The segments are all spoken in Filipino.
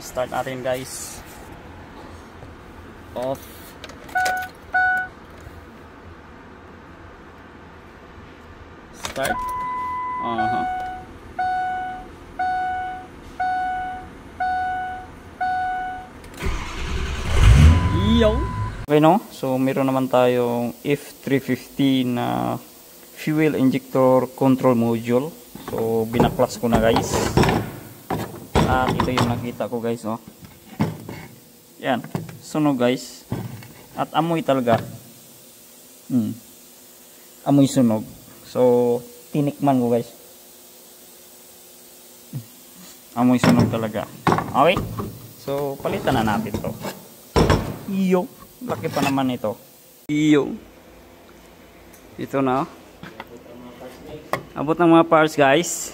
Start natin guys. Off. Start. Yo. Okay no? So meron naman tayong F350 na fuel injector control module. So binaklas ko na guys. At ito yung nakita ko guys, no. Yan, sunog guys. At amoy talaga. Amoy sunog. So tinikman ko guys. Amoy sunog talaga. Okay. So palitan na natin to. Iyo, laki pa naman ito. Iyo. Ito na. Abot ng mga parts guys.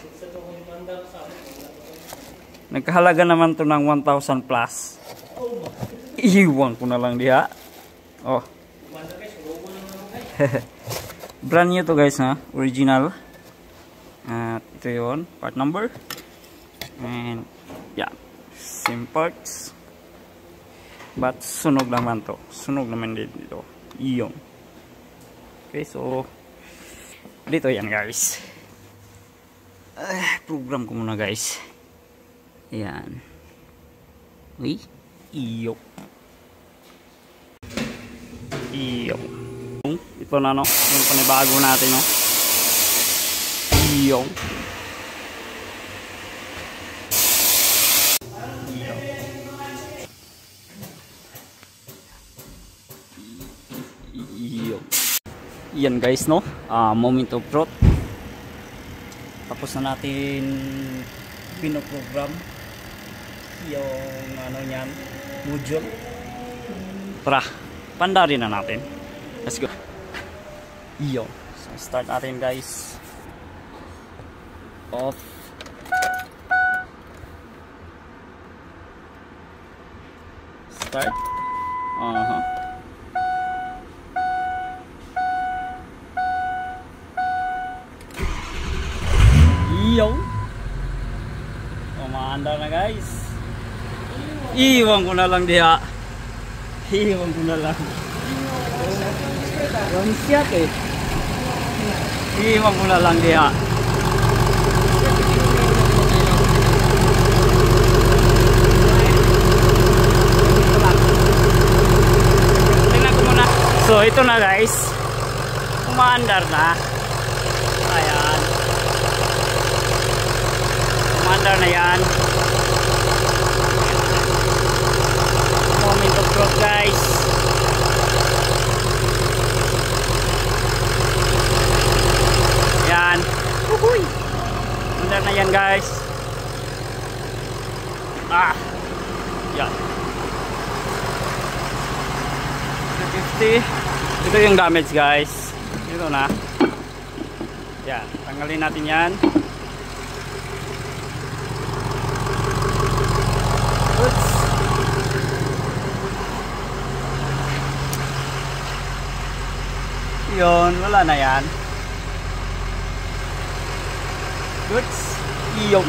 Nagkahalaga naman to ng 1,000 plus. Iwan ko na lang diha. Oh. Brand new to guys ha. Original. At ito yun. Part number. And yeah. Same parts. But sunog naman to. Sunog naman dito. Iyon. Okay, so dito yan guys. Program ko muna guys. Ayan. Uy. Iyo. Iyo. Ito na no. Yung panibago natin no. Iyo. Iyo. Yan guys no. Moment of truth. Tapos na natin pinoprogram yung ano niyan, module. Tara, pandarin na natin. Let's go. Iyo. So start natin guys. Off. Start. Iyo. Umaandar na guys. Iwan ko na lang diha. Iwan ko na lang. Ramsyat eh. Iwan ko na lang diha. Tingnan ko muna. So ito na guys. Umaandar na. Ayan. Umaandar na yan. Moment of truth guys. Yan. Uhuy. Mandar na yan guys. Yan. 250. Ito yung damage guys. Ito na. Yan. Tanggalin natin yan. Oops. Yun, wala na yan. Goods. Iyo.